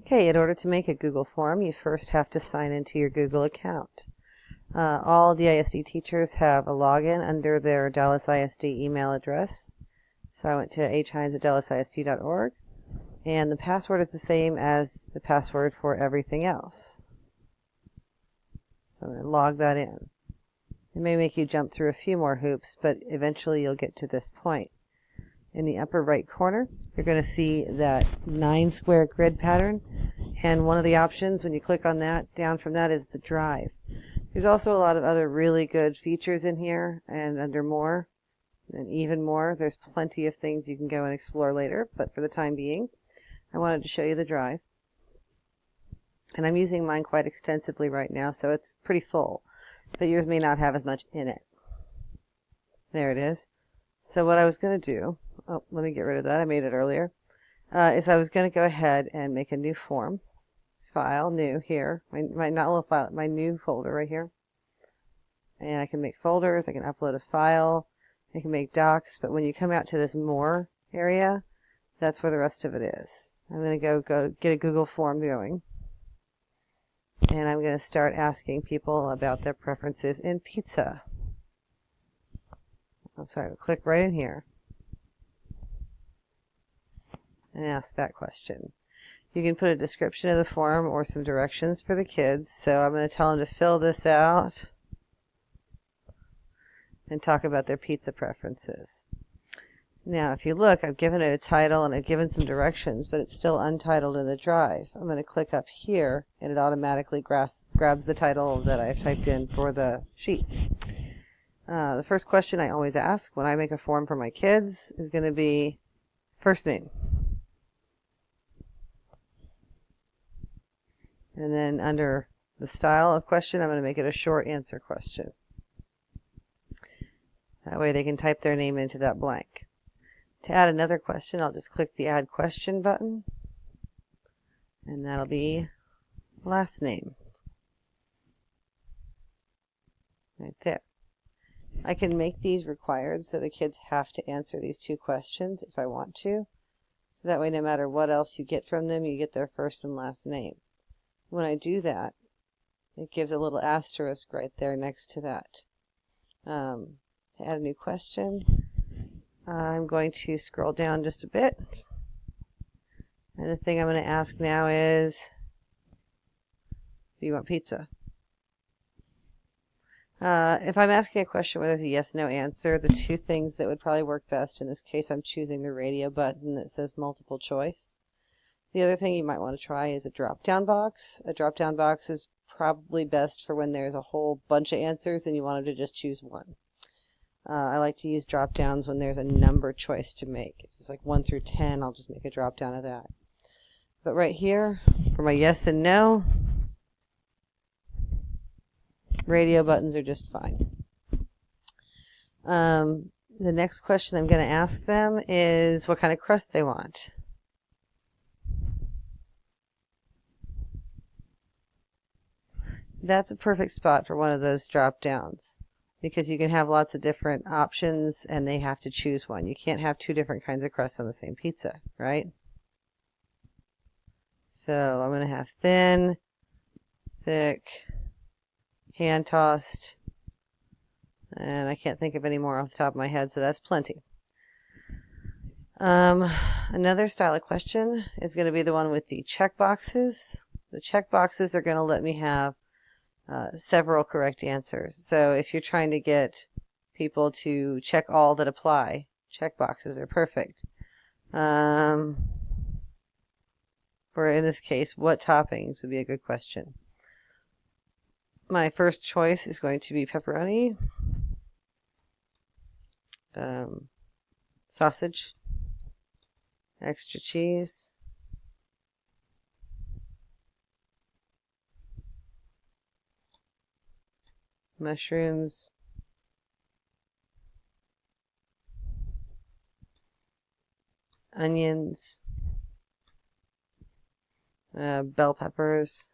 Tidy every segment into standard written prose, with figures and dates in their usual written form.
Okay, in order to make a Google form, you first have to sign into your Google account. All DISD teachers have a login under their Dallas ISD email address. So I went to hhines@dallasisd.org, and the password is the same as the password for everything else. So I'm going to log that in. It may make you jump through a few more hoops, but eventually you'll get to this point. In the upper right corner, you're going to see that 9-square grid pattern, and one of the options when you click on that, down from that, is the drive. There's also a lot of other really good features in here, and under more and even more, there's plenty of things you can go and explore later, but for the time being, I wanted to show you the drive. And I'm using mine quite extensively right now, so it's pretty full, but yours may not have as much in it. There it is. So what I was going to do, let me get rid of that, I made it earlier, is I was going to go ahead and make a new form. File, new, here, my not little file, my new folder right here. And I can make folders, I can upload a file, I can make docs, but when you come out to this more area, that's where the rest of it is. I'm going to go get a Google form going. And I'm going to start asking people about their preferences in pizza. I'm sorry, I'll click right in here and ask that question. You can put a description of the form or some directions for the kids. So I'm going to tell them to fill this out and talk about their pizza preferences. Now, if you look, I've given it a title and I've given some directions, but it's still untitled in the drive. I'm going to click up here, and it automatically grabs the title that I've typed in for the sheet. The first question I always ask when I make a form for my kids is going to be first name. And then under the style of question, I'm going to make it a short answer question. That way they can type their name into that blank. To add another question, I'll just click the Add Question button, and that'll be last name. Right there. I can make these required so the kids have to answer these two questions if I want to. So that way no matter what else you get from them, you get their first and last name. When I do that, it gives a little asterisk right there next to that. To add a new question, I'm going to scroll down just a bit. And the thing I'm going to ask now is, do you want pizza? If I'm asking a question where there's a yes-no answer, the two things that would probably work best, in this case I'm choosing the radio button that says multiple choice. The other thing you might want to try is a drop-down box. A drop-down box is probably best for when there's a whole bunch of answers and you wanted to just choose one. I like to use drop-downs when there's a number choice to make. If it's like 1 through 10, I'll just make a drop-down of that. But right here, for my yes and no, radio buttons are just fine. The next question I'm going to ask them is what kind of crust they want. That's a perfect spot for one of those drop-downs, because you can have lots of different options and they have to choose one. You can't have two different kinds of crust on the same pizza, right? So I'm going to have thin, thick, hand-tossed, and I can't think of any more off the top of my head, so that's plenty. Another style of question is going to be the one with the check boxes. The check boxes are going to let me have several correct answers. So if you're trying to get people to check all that apply, check boxes are perfect. For in this case, what toppings would be a good question. My first choice is going to be pepperoni, sausage, extra cheese, mushrooms, onions, bell peppers,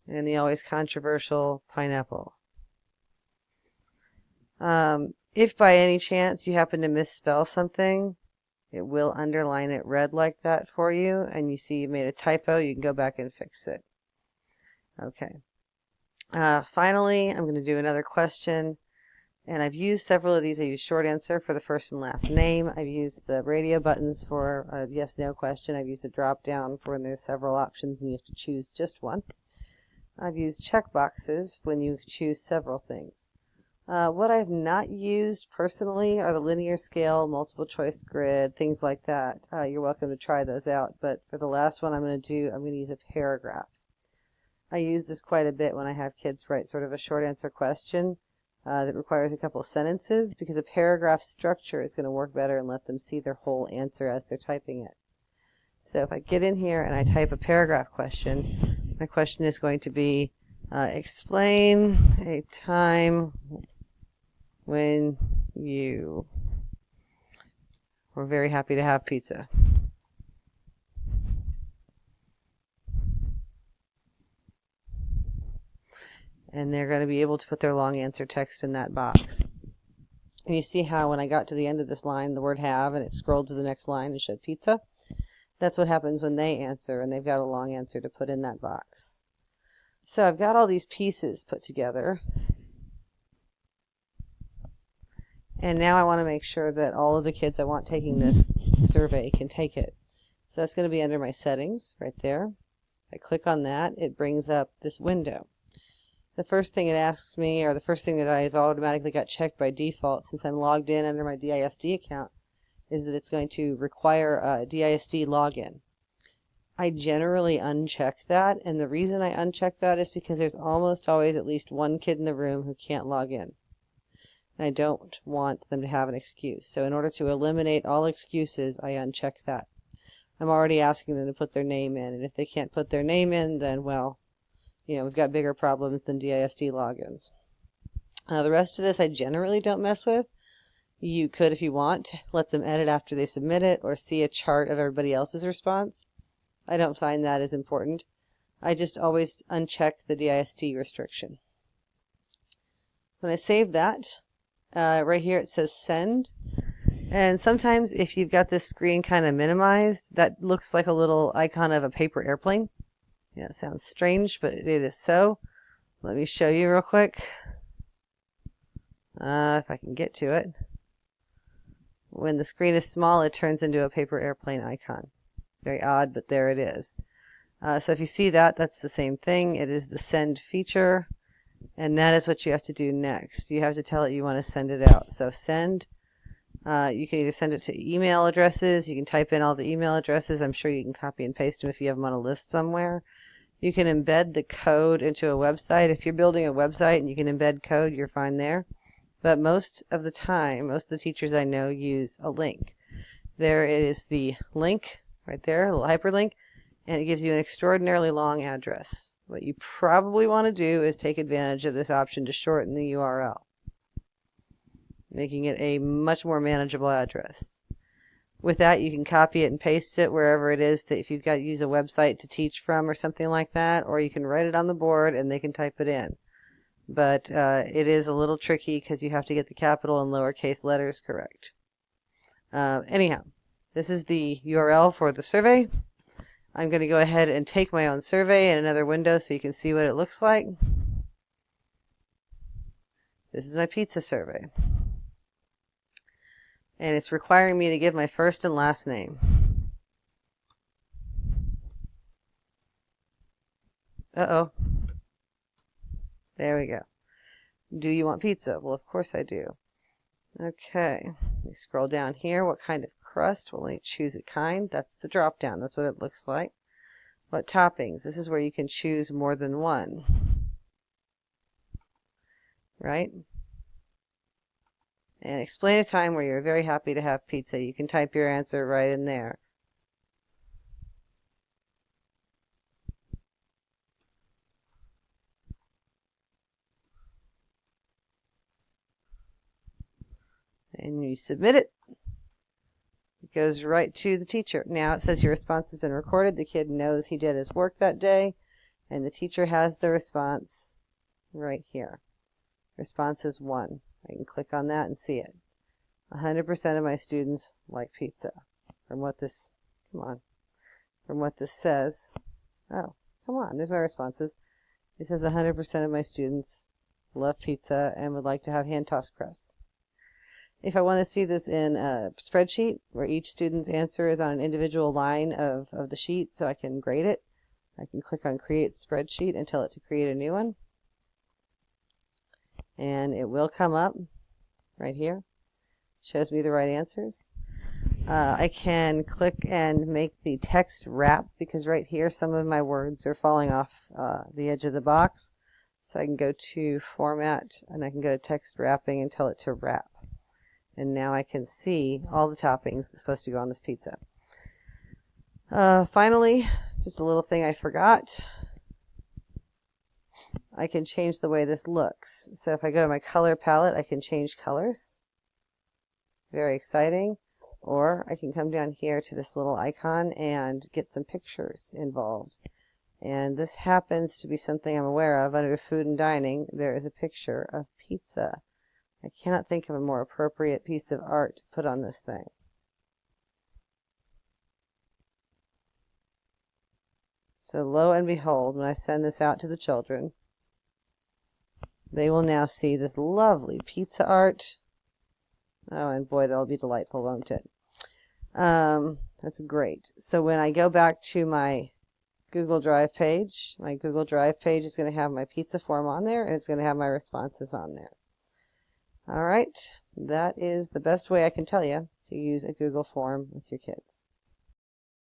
and the always controversial pineapple. If by any chance you happen to misspell something, It will underline it red like that for you, and you see you made a typo, you can go back and fix it. Okay. Finally, I'm going to do another question, and I've used several of these. I used short answer for the first and last name. I've used the radio buttons for a yes-no question. I've used a drop-down for when there's several options and you have to choose just one. I've used check boxes when you choose several things. What I've not used personally are the linear scale, multiple choice grid, things like that. You're welcome to try those out, but for the last one I'm going to use a paragraph. I use this quite a bit when I have kids write sort of a short answer question that requires a couple of sentences, because a paragraph structure is going to work better and let them see their whole answer as they're typing it. So if I get in here and I type a paragraph question, my question is going to be, explain a time when you were very happy to have pizza. And they're going to be able to put their long answer text in that box. And you see how when I got to the end of this line, the word have, and it scrolled to the next line and showed pizza? That's what happens when they answer, and they've got a long answer to put in that box. So I've got all these pieces put together. And now I want to make sure that all of the kids I want taking this survey can take it. So that's going to be under my settings right there. If I click on that, it brings up this window. The first thing it asks me, or the first thing that I've automatically got checked by default since I'm logged in under my DISD account, is that it's going to require a DISD login. I generally uncheck that, and the reason I uncheck that is because there's almost always at least one kid in the room who can't log in. And I don't want them to have an excuse. So in order to eliminate all excuses, I uncheck that. I'm already asking them to put their name in, and if they can't put their name in, then, well, we've got bigger problems than DISD logins. The rest of this I generally don't mess with. You could, if you want, let them edit after they submit it or see a chart of everybody else's response. I don't find that as important. I just always uncheck the DISD restriction. When I save that, right here it says send. And sometimes if you've got this screen kind of minimized, that looks like a little icon of a paper airplane. Yeah, it sounds strange, but it is so. Let me show you real quick. If I can get to it. When the screen is small, it turns into a paper airplane icon. Very odd, but there it is. So if you see that, that's the same thing. It is the send feature, and that is what you have to do next. You have to tell it you want to send it out. So send. You can either send it to email addresses. You can type in all the email addresses. I'm sure you can copy and paste them if you have them on a list somewhere. You can embed the code into a website. If you're building a website and you can embed code, you're fine there. But most of the time, most of the teachers I know use a link. There is the link right there, a little hyperlink, and it gives you an extraordinarily long address. What you probably want to do is take advantage of this option to shorten the URL, making it a much more manageable address. With that, you can copy it and paste it wherever it is that if you've got to use a website to teach from or something like that, or you can write it on the board and they can type it in. But it is a little tricky because you have to get the capital and lowercase letters correct. Anyhow, this is the URL for the survey. I'm going to go ahead and take my own survey in another window so you can see what it looks like. This is my pizza survey. And it's requiring me to give my first and last name. Uh-oh. There we go. Do you want pizza? Well, of course I do. Okay. We scroll down here. What kind of crust? We'll only choose a kind. That's the drop down. That's what it looks like. What toppings? This is where you can choose more than one. Right? And explain a time where you're very happy to have pizza. You can type your answer right in there. And you submit it. It goes right to the teacher. Now it says your response has been recorded. The kid knows he did his work that day, and the teacher has the response right here. Response is 1. I can click on that and see it. 100% of my students like pizza. from what this, come on, from what this says. Oh, come on, there's my responses. It says 100% of my students love pizza and would like to have hand-tossed crust. If I want to see this in a spreadsheet where each student's answer is on an individual line of the sheet so I can grade it, I can click on Create Spreadsheet and tell it to create a new one. And it will come up right here. Shows me the right answers. I can click and make the text wrap, because right here some of my words are falling off the edge of the box. So I can go to Format and I can go to Text Wrapping and tell it to wrap. And now I can see all the toppings that's supposed to go on this pizza. Finally, just a little thing I forgot. I can change the way this looks. So if I go to my color palette, I can change colors. Very exciting. Or I can come down here to this little icon and get some pictures involved. And this happens to be something I'm aware of. Under Food and Dining, there is a picture of pizza. I cannot think of a more appropriate piece of art to put on this thing. So lo and behold, when I send this out to the children, they will now see this lovely pizza art. Oh, and boy, that'll be delightful, won't it? That's great. So when I go back to my Google Drive page, my Google Drive page is going to have my pizza form on there, and it's going to have my responses on there. All right, that is the best way I can tell you to use a Google form with your kids.